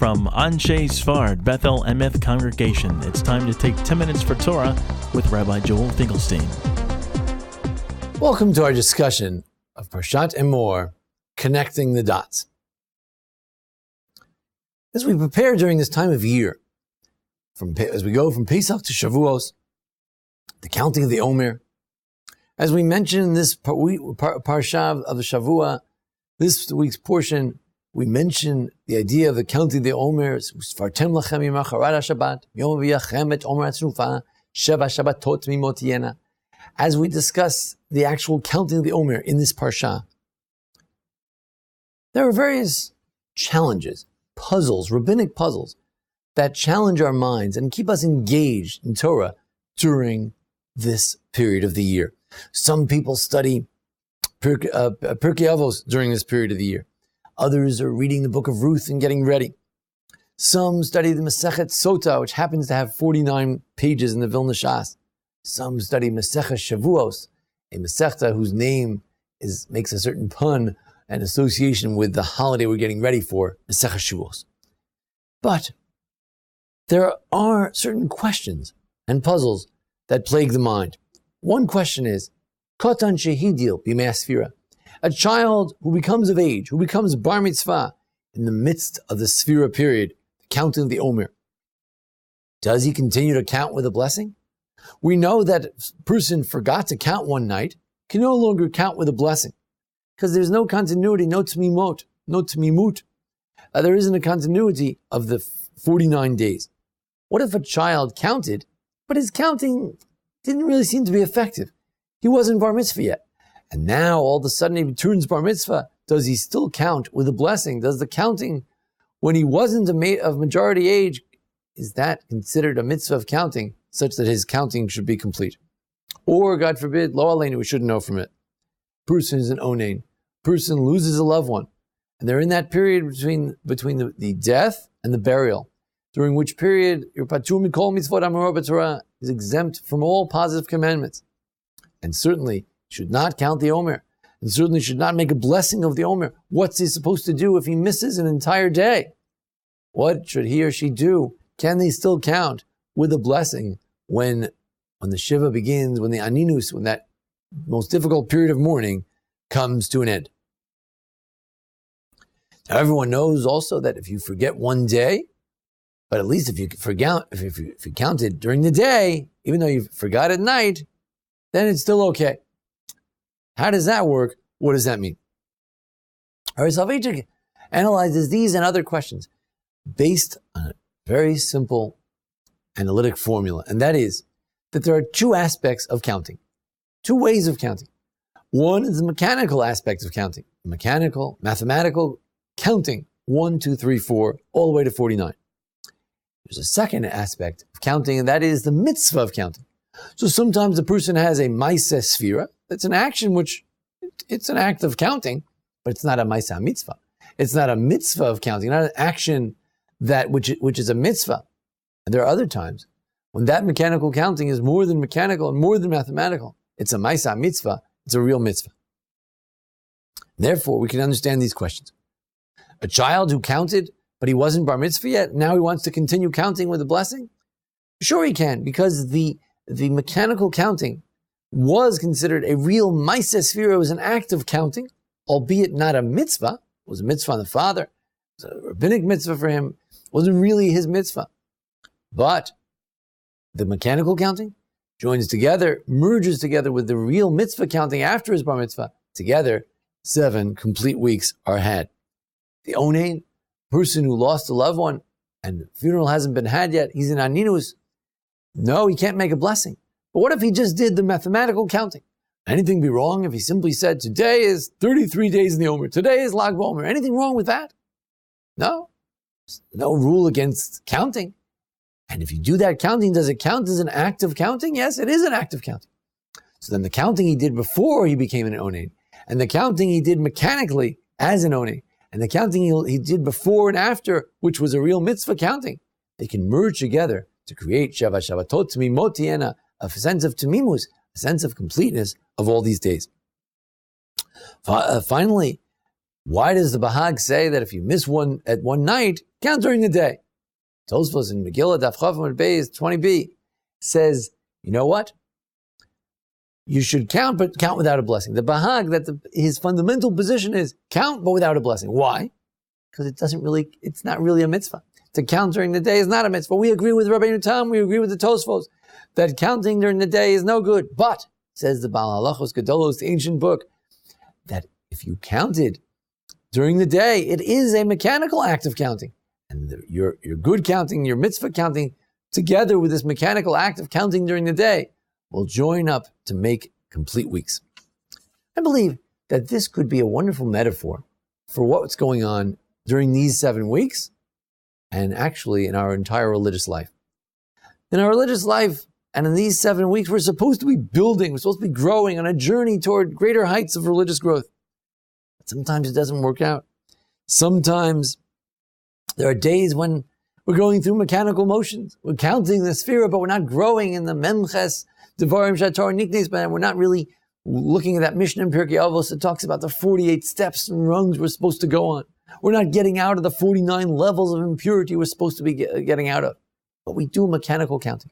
from Anshe Sfard Bethel Emeth Congregation. It's time to take 10 minutes for Torah with Rabbi Joel Finkelstein. Welcome to our discussion of Parshat Emor, connecting the dots. As we prepare during this time of year, as we go from Pesach to Shavuos, the counting of the Omer, as we mentioned in this Parsha of the Shavua, this week's portion, we mention the idea of the counting of the Omer. Sfartem lachem yimacharad Shabbat, yom v'yachem et Omer atznufa, sheva Shabbatot mimot yena. As we discuss the actual counting of the Omer in this Parsha, there are various challenges, puzzles, rabbinic puzzles, that challenge our minds and keep us engaged in Torah during this period of the year. Some people study Pirkei Avos during this period of the year. Others are reading the book of Ruth and getting ready. Some study the Masechet Sota, which happens to have 49 pages in the Vilna Shas. Some study Masechet Shavuos, a Masechta whose name makes a certain pun and association with the holiday we're getting ready for, Masechet Shavuos. But there are certain questions and puzzles that plague the mind. One question is, Kotan Shehidil B'mei Sfira, a child who becomes of age, who becomes bar mitzvah in the midst of the Sfira period, the counting of the Omer. Does he continue to count with a blessing? We know that if a person forgot to count one night, can no longer count with a blessing, because there's no continuity, no tmimut. There isn't a continuity of the 49 days. What if a child counted, but his counting didn't really seem to be effective? He wasn't bar mitzvah yet. And now all of a sudden he turns bar mitzvah. Does he still count with a blessing? Does the counting, when he wasn't of majority age, is that considered a mitzvah of counting, such that his counting should be complete? Or, God forbid, lo aleinu, we shouldn't know from it. Person is an onain. Person loses a loved one. And they're in that period between the death and the burial, during which period your patur mikol mitzvot amorah b'Torah is exempt from all positive commandments. And certainly should not count the Omer, and certainly should not make a blessing of the Omer. What's he supposed to do if he misses an entire day? What should he or she do? Can they still count with a blessing when the Shiva begins, when the Aninus, when that most difficult period of mourning comes to an end? Now everyone knows also that if you forget one day, but at least if you counted during the day, even though you forgot at night, then it's still okay. How does that work? What does that mean? Our Soloveitchik analyzes these and other questions based on a very simple analytic formula, and that is that there are two aspects of counting, two ways of counting. One is the mechanical aspect of counting, mechanical, mathematical counting, 1, 2, 3, 4, all the way to 49. There's a second aspect of counting, and that is the mitzvah of counting. So sometimes a person has a maaseh sfira. That's an action which, it's an act of counting, but it's not a maaseh mitzvah. It's not a mitzvah of counting, not an action which is a mitzvah. And there are other times when that mechanical counting is more than mechanical and more than mathematical. It's a maaseh mitzvah. It's a real mitzvah. Therefore, we can understand these questions. A child who counted, but he wasn't bar mitzvah yet, now he wants to continue counting with a blessing? Sure he can, because the mechanical counting was considered a real maaseh sfira. It was an act of counting, albeit not a mitzvah. It was a mitzvah on the father. It was a rabbinic mitzvah for him. It wasn't really his mitzvah. But the mechanical counting joins together, merges together with the real mitzvah counting after his bar mitzvah. Together, 7 complete weeks are had. The onain, person who lost a loved one and the funeral hasn't been had yet, he's in aninus. No, he can't make a blessing. But what if he just did the mathematical counting? Anything be wrong if he simply said, today is 33 days in the Omer, today is Lag BaOmer? Anything wrong with that? No. There's no rule against counting. And if you do that counting, does it count as an act of counting? Yes, it is an act of counting. So then the counting he did before he became an onain, and the counting he did mechanically as an onain, and the counting he did before and after, which was a real mitzvah counting, they can merge together to create Sheva Shabbatot Tmimot Yena, a sense of Tmimus, a sense of completeness of all these days. Finally, Why does the Bahag say that if you miss one at one night, count during the day? Tosfos in Megillah, Daf Chafam Beis 20b says, you know what? You should count, but count without a blessing. The Bahag, his fundamental position is count, but without a blessing. Why? Because it's not really a mitzvah. To count during the day is not a mitzvah. We agree with Rabbi Tam, we agree with the Tosfos, that counting during the day is no good. But, says the Baal Halachos Gedolos, the ancient book, that if you counted during the day, it is a mechanical act of counting. And your good counting, your mitzvah counting, together with this mechanical act of counting during the day, will join up to make complete weeks. I believe that this could be a wonderful metaphor for what's going on during these 7 weeks, and actually in our entire religious life. In our religious life, and in these 7 weeks, we're supposed to be building, we're supposed to be growing on a journey toward greater heights of religious growth. But sometimes it doesn't work out. Sometimes there are days when we're going through mechanical motions. We're counting the sphera, but we're not growing in the memches, devarim shator niknes, but we're not really looking at that Mishnah in Pirkei Avos that talks about the 48 steps and rungs we're supposed to go on. We're not getting out of the 49 levels of impurity we're supposed to be getting out of. But we do mechanical counting.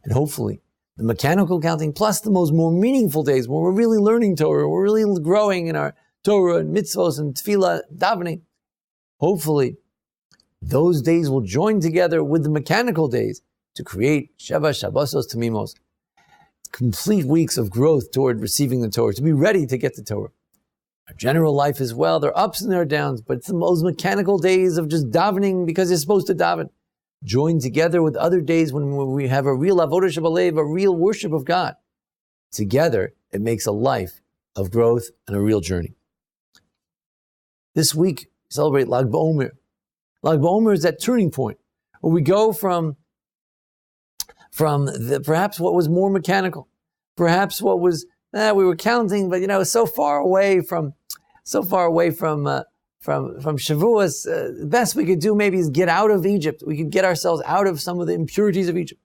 And hopefully, the mechanical counting plus the more meaningful days when we're really learning Torah, we're really growing in our Torah and mitzvos and tefillah, davening, hopefully, those days will join together with the mechanical days to create Sheva Shabbosos Tamimos, complete weeks of growth toward receiving the Torah, to be ready to get the Torah. Our general life as well, there are ups and there are downs, but it's the most mechanical days of just davening because you're supposed to daven, joined together with other days when we have a real avodah shebalev, a real worship of God. Together, it makes a life of growth and a real journey. This week, we celebrate Lag BaOmer. Lag BaOmer is that turning point where we go from perhaps what was more mechanical, perhaps what was we were counting, but so far away from Shavuos. The best we could do maybe is get out of Egypt. We could get ourselves out of some of the impurities of Egypt.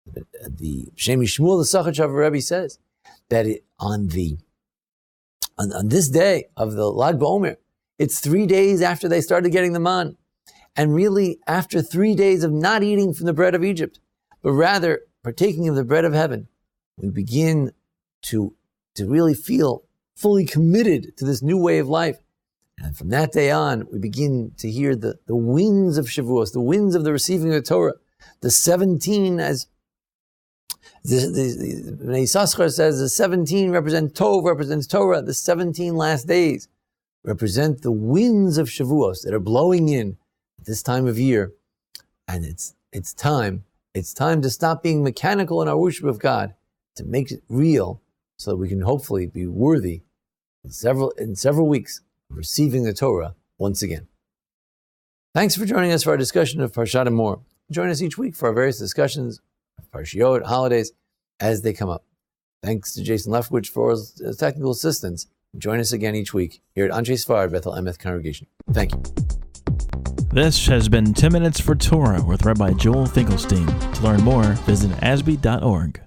The Shem Shmuel, the Sachat Rabbi, says that on this day of the Lag BaOmer, it's 3 days after they started getting the man. And really, after 3 days of not eating from the bread of Egypt, but rather partaking of the bread of heaven, we begin to really feel fully committed to this new way of life. And from that day on, we begin to hear the winds of Shavuos, the winds of the receiving of the Torah. The 17, as the Bnei Yisachar says, the 17 represents Torah. The 17 last days represent the winds of Shavuos that are blowing in at this time of year. And it's time to stop being mechanical in our worship of God, to make it real, so that we can hopefully be worthy in several weeks of receiving the Torah once again. Thanks for joining us for our discussion of Parshat Emor. Join us each week for our various discussions of Parshiot, holidays, as they come up. Thanks to Jason Leftwich for his technical assistance. Join us again each week here at Anshe Sfard Bethel Emeth Congregation. Thank you. This has been 10 Minutes for Torah with Rabbi Joel Finkelstein. To learn more, visit ASBEE.org.